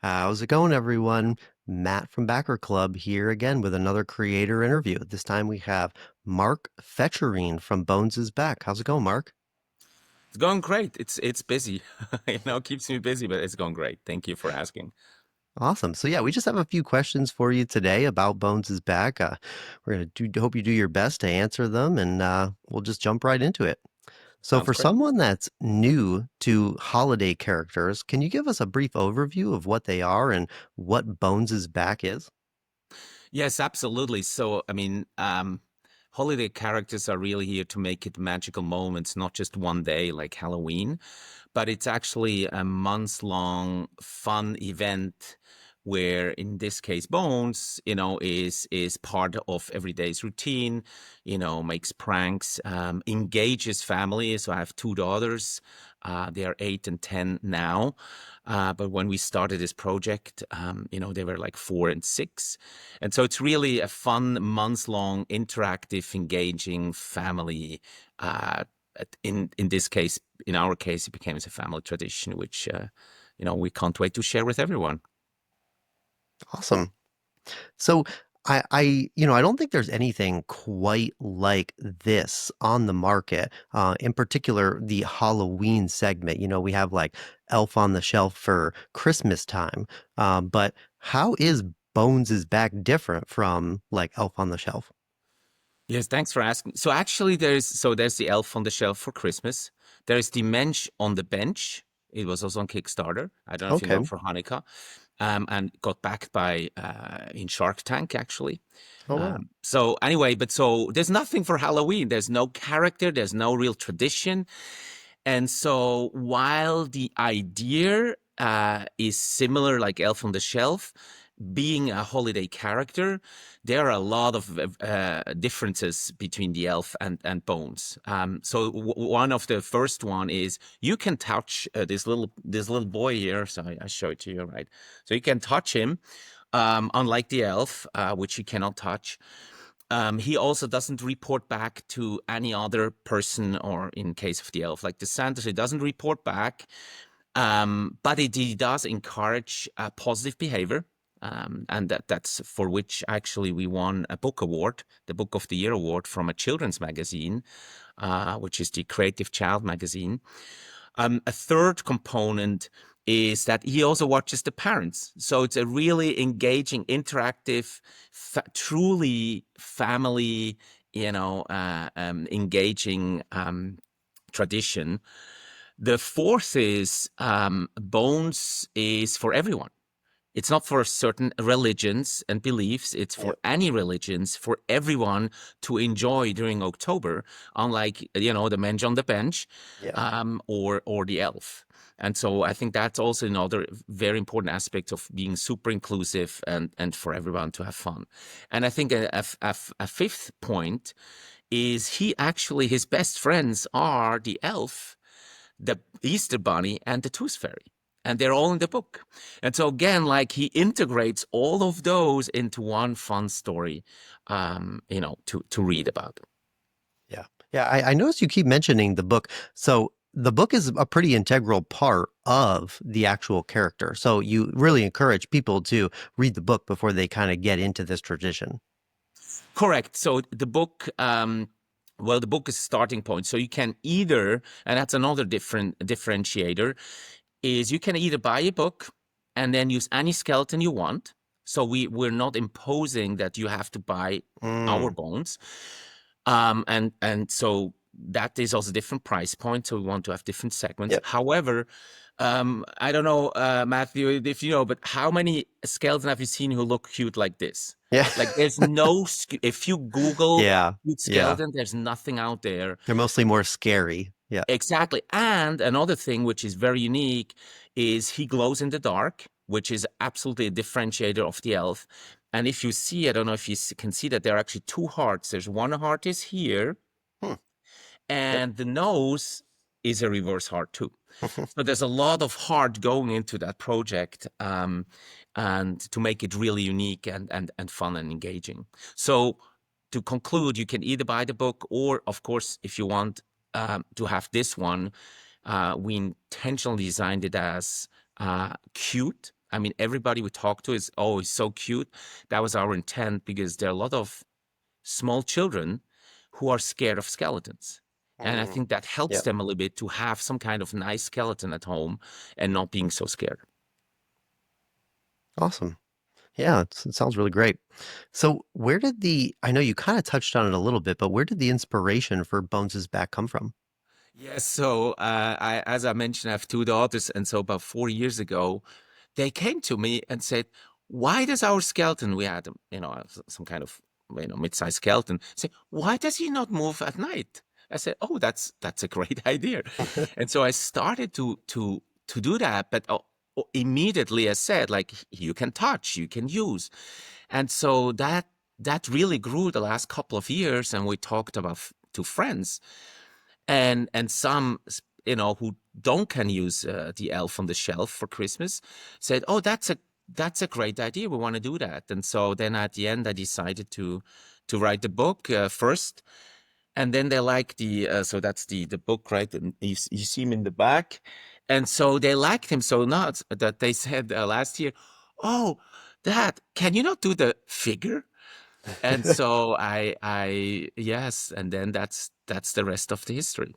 How's it going, everyone? Matt from Backer Club here again with another creator interview. This time we have Marc Fetscherin from Bones is Back. How's it going, Mark? It's going great. It's busy. Keeps me busy, but it's going great. Thank you for asking. Awesome. So yeah, we just have a few questions for you today about Bones is Back. We're gonna hope you do your best to answer them, and we'll just jump right into it. So Sounds for great. someone that's new to holiday characters, can you give us a brief overview of what they are and what Bones is Back is? Yes, absolutely. Holiday characters are really here to make it magical moments, not just one day like Halloween, but it's actually a months-long fun event where, in this case, Bones, is part of everyday's routine, makes pranks, engages family. So I have two daughters. They are 8 and 10 now. But when we started this project, they were like 4 and 6. And so it's really a fun, months-long, interactive, engaging family. In this case, in our case, it became a family tradition, which we can't wait to share with everyone. Awesome. So I don't think there's anything quite like this on the market. In particular, the Halloween segment. We have like Elf on the Shelf for Christmas time. But how is Bones is Back different from like Elf on the Shelf? Yes, thanks for asking. So actually, there's the Elf on the Shelf for Christmas. There is the Mensch on the Bench. It was also on Kickstarter. I don't know if you know, Okay. for Hanukkah, and got backed by in Shark Tank actually. Oh wow. So anyway, but so there's nothing for Halloween. There's no character. There's no real tradition. And so while the idea is similar, like Elf on the Shelf, being a holiday character, there are a lot of differences between the elf and Bones. One of the first one is you can touch this little boy here. So I show it to you, right? So you can touch him, unlike the elf, which you cannot touch. He also doesn't report back to any other person, or in case of the elf, like the Santa, he doesn't report back. But he does encourage positive behavior. And that's for which actually we won a book award, the Book of the Year award from a children's magazine, which is the Creative Child magazine. A third component is that he also watches the parents. So it's a really engaging, interactive, truly family, engaging tradition. The fourth is Bones is for everyone. It's not for certain religions and beliefs. It's for Yep. any religions, for everyone to enjoy during October, unlike, the Mensch on the Bench, Yeah. or the elf. And so I think that's also another very important aspect of being super inclusive and for everyone to have fun. And I think a fifth point is his best friends are the elf, the Easter Bunny, and the Tooth Fairy. And they're all in the book. And so again, like he integrates all of those into one fun story, to read about. Yeah. Yeah. I noticed you keep mentioning the book. So the book is a pretty integral part of the actual character. So you really encourage people to read the book before they kind of get into this tradition. Correct. So the book is a starting point. So you can either, and that's another different differentiator, is you can either buy a book and then use any skeleton you want. So we're not imposing that you have to buy our Mm, bones. And so that is also different price point. So we want to have different segments. yep. However, I don't know, Matthew, if you know, but how many skeletons have you seen who look cute like this? Yeah. Like there's no, if you Google Yeah. cute Yeah. skeleton, there's nothing out there. They're mostly more scary. Yeah. Exactly. And another thing which is very unique is he glows in the dark, which is absolutely a differentiator of the elf. And if you see, I don't know if you can see that there are actually two hearts. There's one heart is here, Hmm. Yep. and the nose is a reverse heart too. So there's a lot of heart going into that project, and to make it really unique and fun and engaging. So to conclude, you can either buy the book, or of course, if you want to have this one, we intentionally designed it as cute I mean, everybody we talk to is, oh, he's so cute. That was our intent because there are a lot of small children who are scared of skeletons. And I Mm, think that helps yeah, them a little bit to have some kind of nice skeleton at home and not being so scared. awesome. Yeah, it sounds really great. So, where did I know you kind of touched on it a little bit, but where did the inspiration for Bones's back come from? Yes, so as I mentioned, I have two daughters, and so about 4 years ago, they came to me and said, "Why does our skeleton? We had, some kind of, mid-sized skeleton. Say, why does he not move at night?" I said, "Oh, that's a great idea," and so I started to do that. But immediately, I said, like, you can touch, you can use, and so that really grew the last couple of years, and we talked about to friends and some who don't can use the elf on the shelf for Christmas said, "Oh, that's a great idea. We want to do that." And so then at the end, I decided to write the book first, and then they like so that's the book, right? And you see him in the back, and so they liked him so much that they said last year, "Oh, Dad, can you not do the figure?" And so I yes, and then that's the rest of the history.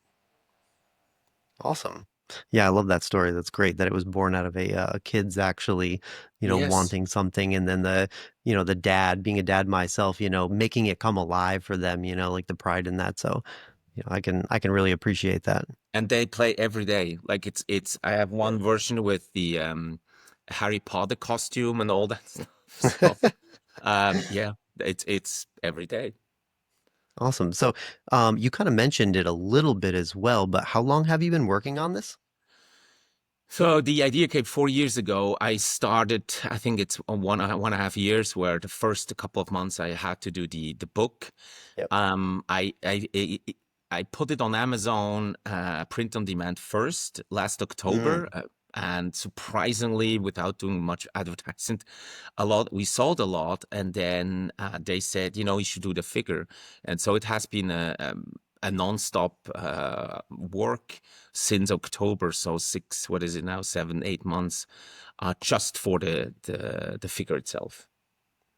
Awesome. Yeah, I love that story. That's great that it was born out of a kids actually, Yes. wanting something, and then the dad, being a dad myself, making it come alive for them, like the pride in that. So, I can really appreciate that. And they play every day. Like it's I have one version with the Harry Potter costume and all that stuff. So yeah, it's every day. Awesome. So, you kind of mentioned it a little bit as well, but how long have you been working on this? So the idea came 4 years ago. I started, I think it's 1.5 years, where the first couple of months I had to do the book. Yep. I put it on Amazon print on demand first last October, Mm. and surprisingly, without doing much advertising, we sold a lot, and then they said, you should do the figure, and so it has been a nonstop work since October. So what is it now? 7, 8 months, just for the figure itself.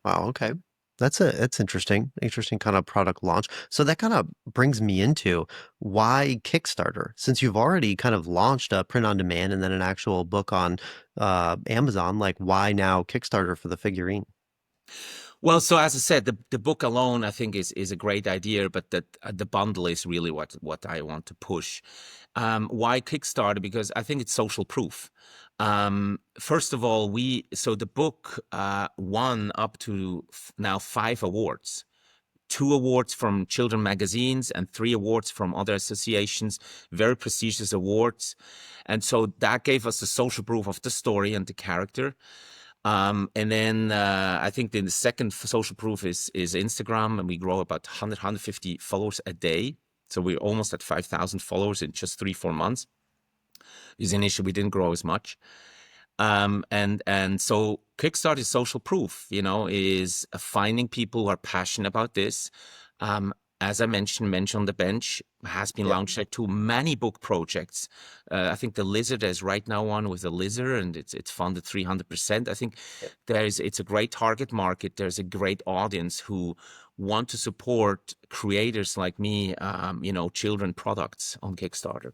Wow, okay. That's interesting. Interesting kind of product launch. So that kind of brings me into why Kickstarter, since you've already kind of launched a print on demand and then an actual book on Amazon, like why now Kickstarter for the figurine? Well, so as I said, the book alone I think is a great idea, but the bundle is really what I want to push. Why Kickstarter? Because I think it's social proof. First of all, so the book won up to now 5 awards. 2 awards from children magazines and 3 awards from other associations, very prestigious awards. And so that gave us the social proof of the story and the character. And then I think the second social proof is Instagram, and we grow about 150 followers a day. So we're almost at 5,000 followers in just 3, 4 months. Because initially we didn't grow as much. And so Kickstarter is social proof, is finding people who are passionate about this. As I mentioned on the bench has been Yep. launched to many book projects. I think the Lizard is right now one with a Lizard, and it's funded 300%. I think Yep. it's a great target market. There's a great audience who want to support creators like me, children products on Kickstarter.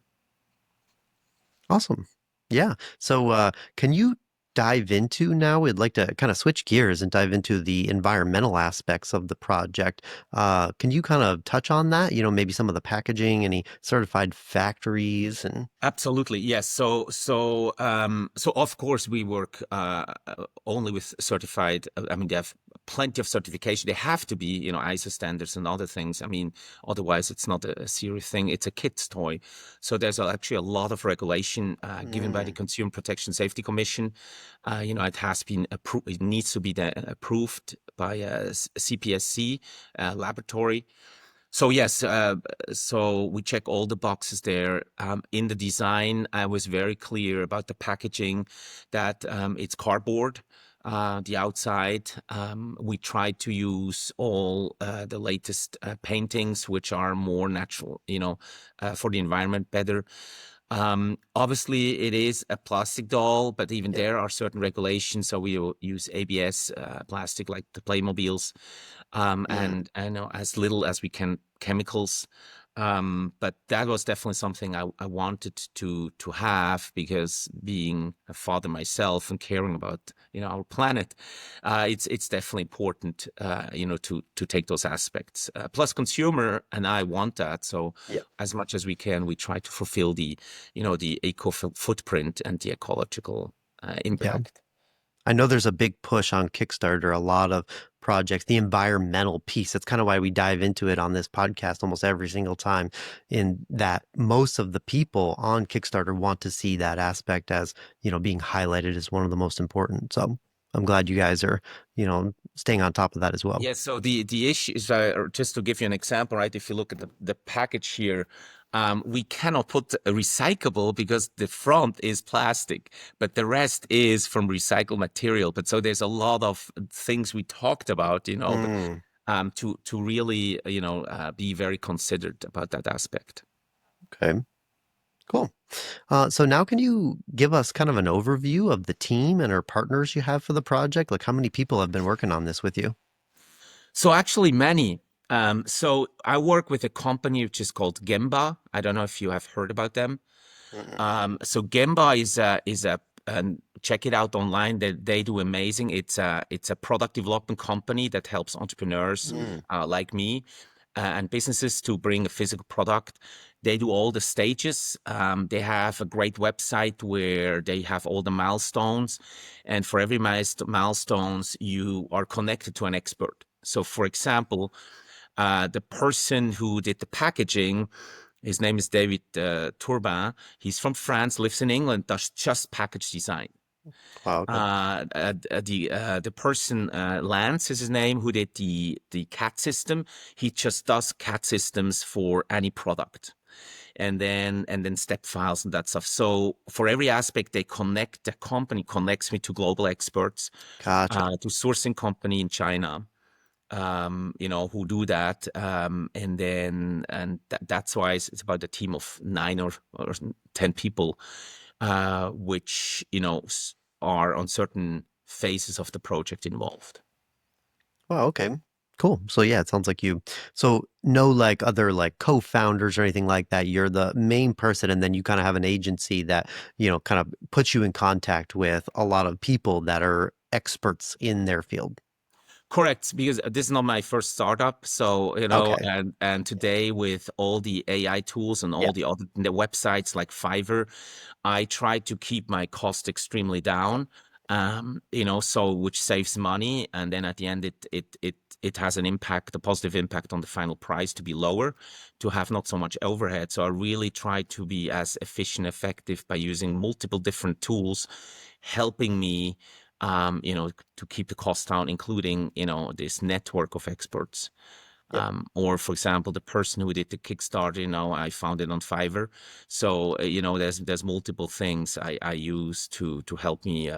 Awesome. Yeah. So, can you dive into now? We'd like to kind of switch gears and dive into the environmental aspects of the project. Can you kind of touch on that? Maybe some of the packaging, any certified factories, and Absolutely, yes. So of course we work only with certified. I mean, they have plenty of certification. They have to be, ISO standards and other things. I mean, otherwise it's not a serious thing. It's a kid's toy, so there's actually a lot of regulation given by the mm, Consumer Protection Safety Commission. It has been approved. It needs to be approved by a CPSC laboratory. So yes, so we check all the boxes there. In the design, I was very clear about the packaging, that it's cardboard. The outside, we tried to use all the latest paintings, which are more natural, for the environment better. Obviously, it is a plastic doll, but even Yep. there are certain regulations. So we will use ABS plastic, like the Playmobiles, Mm, and as little as we can chemicals. But that was definitely something I wanted to have, because being a father myself and caring about our planet, it's definitely important to take those aspects. Plus, consumer and I want that, so yep. as much as we can, we try to fulfill the eco footprint and the ecological Yeah. impact. I know there's a big push on Kickstarter, a lot of projects, the environmental piece. That's kind of why we dive into it on this podcast almost every single time, in that most of the people on Kickstarter want to see that aspect as, being highlighted as one of the most important. So I'm glad you guys are, staying on top of that as well. Yeah, so the issue is, or just to give you an example, right? If you look at the package here, we cannot put a recyclable because the front is plastic, but the rest is from recycled material. But so there's a lot of things we talked about, but Mm, to really, be very considered about that aspect. okay, cool. So now can you give us kind of an overview of the team and our partners you have for the project? Like how many people have been working on this with you? So actually, many. So I work with a company which is called Gemba. I don't know if you have heard about them. Mm-mm. So Gemba is a check it out online. They do amazing. It's a product development company that helps entrepreneurs Mm, like me and businesses to bring a physical product. They do all the stages. They have a great website where they have all the milestones, and for every milestones, you are connected to an expert. So, for example, the person who did the packaging, his name is David Tourbin. He's from France, lives in England, does just package design. wow, okay. The person Lance is his name, who did the CAT system. He just does CAT systems for any product, and then step files and that stuff. So for every aspect, the company connects me to global experts, Gotcha. to sourcing company in China, who do that. That's why it's about a team of 9 or 10 people, which, are on certain phases of the project involved. Wow, okay. Cool. So yeah, it sounds like so no like other like co-founders or anything like that. You're the main person and then you kind of have an agency that, kind of puts you in contact with a lot of people that are experts in their field. Correct, because this is not my first startup. So, Okay. and today with all the AI tools and Yeah. all the websites like Fiverr, I try to keep my cost extremely down. So which saves money, and then at the end, it has an impact, a positive impact on the final price to be lower, to have not so much overhead. So I really try to be as efficient, effective by using multiple different tools, helping me, to keep the cost down, including, this network of experts. Yep. Or for example, the person who did the Kickstarter, I found it on Fiverr. So, there's multiple things I use to help me,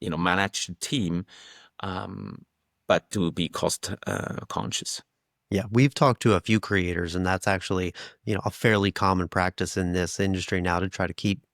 manage the team, um, but to be cost conscious. Yeah, we've talked to a few creators, and that's actually, a fairly common practice in this industry now to try to keep,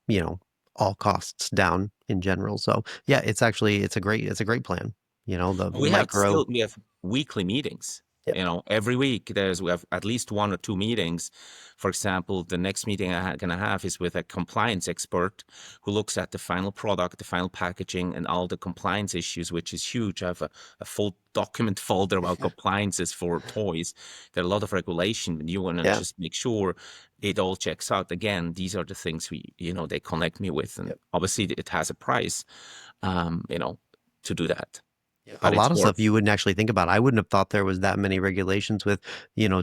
all costs down in general. So yeah, it's a great plan. The micro. We have weekly meetings. Yep. Every week we have at least 1 or 2 meetings. For example, the next meeting gonna have is with a compliance expert who looks at the final product, the final packaging, and all the compliance issues, which is huge. I have a full document folder about compliances for toys. There are a lot of regulation, and you want to Yeah. just make sure it all checks out. Again, these are the things they connect me with, and Yep. obviously it has a price, um, you know, to do that, Yeah, a but it's lot of stuff worth. you wouldn't actually think about. I wouldn't have thought there was that many regulations with,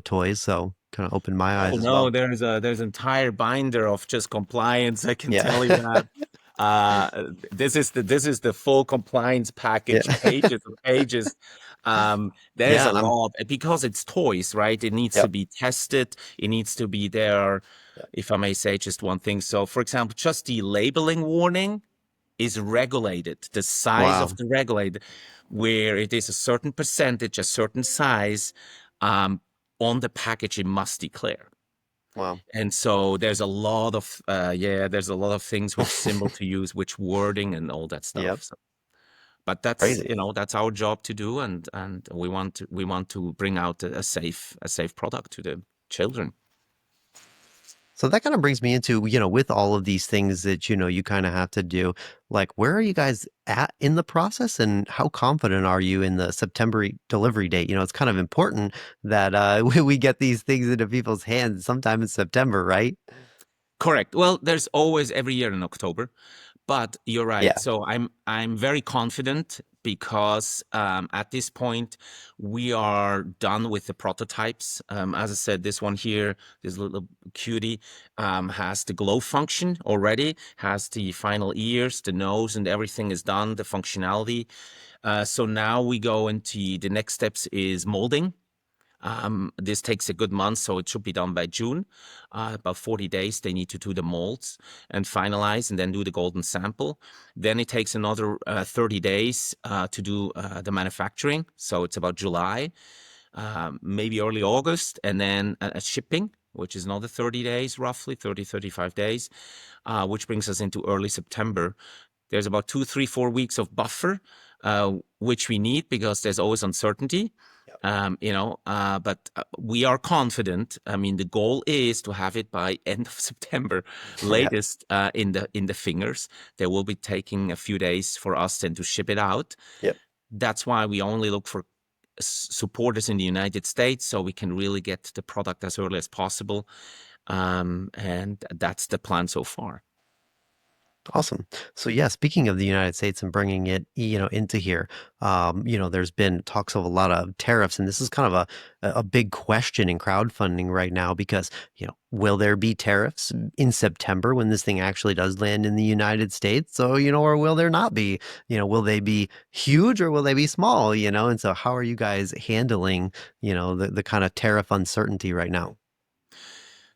toys. So kind of opened my Oh eyes as no, well. there's an entire binder of just compliance. I can Yeah. tell you that. This is the full compliance Yeah. package, pages and pages. There's Yeah. a lot because it's toys, right? It needs to Yep. be tested. It needs to be there. Yep. If I may say just one thing. So, for example, just the labeling warning is regulated. The size of Wow. the regulated, where it is a certain percentage, a certain size, um, on the package, it must declare. Wow. And so there's a lot of there's a lot of things, which symbol to use, which wording, and all that Yep. stuff. So, but that's, Crazy. that's our job to do, and we want to bring out a safe product to the children. So that kind of brings me into, with all of these things that, you kind of have to do, like, where are you guys at in the process and how confident are you in the September delivery date? It's kind of important that we get these things into people's hands sometime in September, right? Correct. Well, there's always every year in October. But you're right. Yeah. So I'm very confident because at this point we are done with the prototypes. As I said, this one here, this little cutie, has the glow function already, has the final ears, the nose, and everything is done. The functionality. So now we go into the next steps is molding. This takes a good month, so it should be done by June. About 40 days, they need to do the molds and finalize and then do the golden sample. Then it takes another 30 days to do the manufacturing. So it's about July, maybe early August, and then shipping, which is another 30 days, roughly 30, 35 days, which brings us into early September. There's about 2, 3, 4 weeks of buffer, which we need because there's always uncertainty. But we are confident. I mean, the goal is to have it by end of September, Yeah. latest, in the fingers. They will be taking a few days for us then to ship it out. Yep. That's why we only look for supporters in the United States, so we can really get the product as early as possible. And that's the plan so far. Awesome. So yeah, speaking of the United States and bringing it, into here, there's been talks of a lot of tariffs, and this is kind of a big question in crowdfunding right now because, will there be tariffs in September when this thing actually does land in the United States? So, or will there not be? Will they be huge or will they be small? And so how are you guys handling, the kind of tariff uncertainty right now?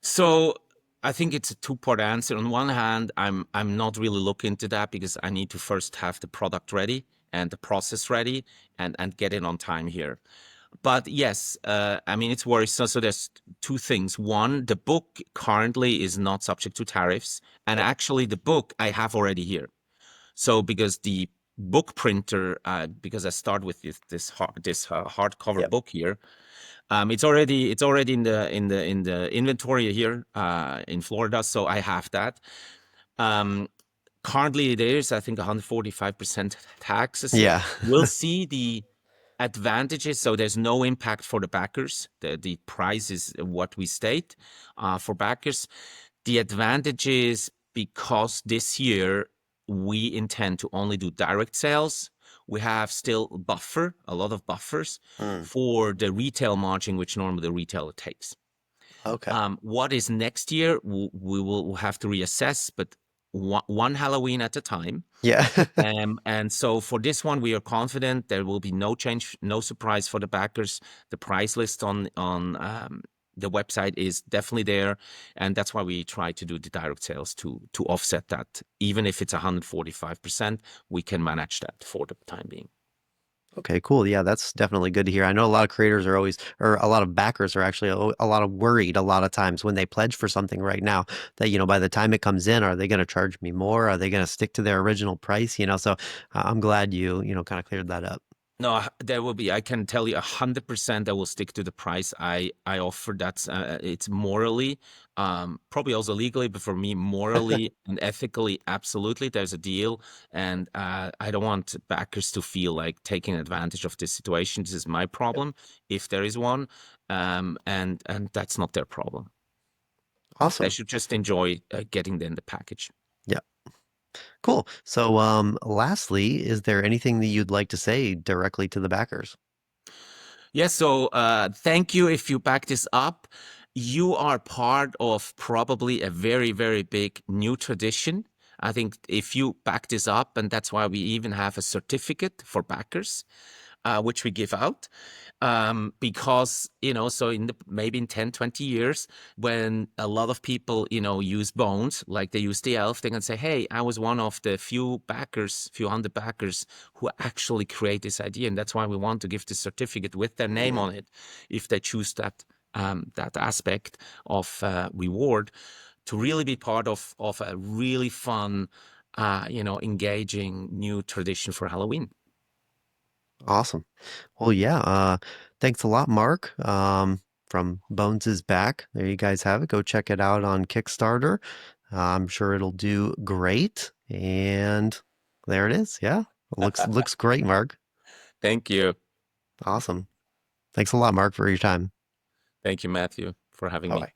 So I think it's a two-part answer. On one hand, I'm not really looking into that because I need to first have the product ready and the process ready and get it on time here. But yes, I mean, it's worrisome. So there's two things. One, the book currently is not subject to tariffs, and Yep. actually the book I have already here. So because the book printer, because I start with this hardcover Yep. book here, it's already in the inventory here in Florida, so I have that. Um, Currently, there's I think 145% taxes. Yeah. We'll see the advantages. So there's no impact for the backers. The price is what we state for backers. The advantage is because this year we intend to only do direct sales. We have still a lot of buffers Mm, for the retail margin, which normally the retailer takes. okay. What is next year? We will have to reassess, but one Halloween at a time. Yeah. And so for this one, we are confident there will be no change, no surprise for the backers. The price list on the website is definitely there, and that's why we try to do the direct sales to offset that. Even if it's 145%, we can manage that for the time being. Okay, cool. Yeah, that's definitely good to hear. I know a lot of creators are always, or a lot of backers are actually a lot of worried a lot of times when they pledge for something right now that, by the time it comes in, are they going to charge me more? Are they going to stick to their original price? So I'm glad you kind of cleared that up. No, there will be. I can tell you 100% I will stick to the price I offer. That's it's morally, probably also legally, but for me, morally and ethically, absolutely, there's a deal, and I don't want backers to feel like taking advantage of this situation. This is my Yep. problem, if there is one, and that's not their problem. They Awesome. should just enjoy getting the package. Yeah, cool. So, lastly, is there anything that you'd like to say directly to the backers? Yes, so thank you if you back this up. You are part of probably a very, very big new tradition. I think if you back this up, and that's why we even have a certificate for backers, which we give out. Because, so maybe in 10, 20 years, when a lot of people, use bones, like they use the elf, they can say, hey, I was one of the few hundred backers who actually create this idea. And that's why we want to give this certificate with their name Mm, on it, if they choose that that aspect of reward to really be part of a really fun, engaging new tradition for Halloween. Awesome. Well, yeah, thanks a lot, Mark. From Bones is Back. There you guys have it. Go check it out on Kickstarter. I'm sure it'll do great. And there it is. Yeah. Looks great, Mark. Thank you. Awesome. Thanks a lot, Mark, for your time. Thank you, Matthew, for having me. Bye-bye.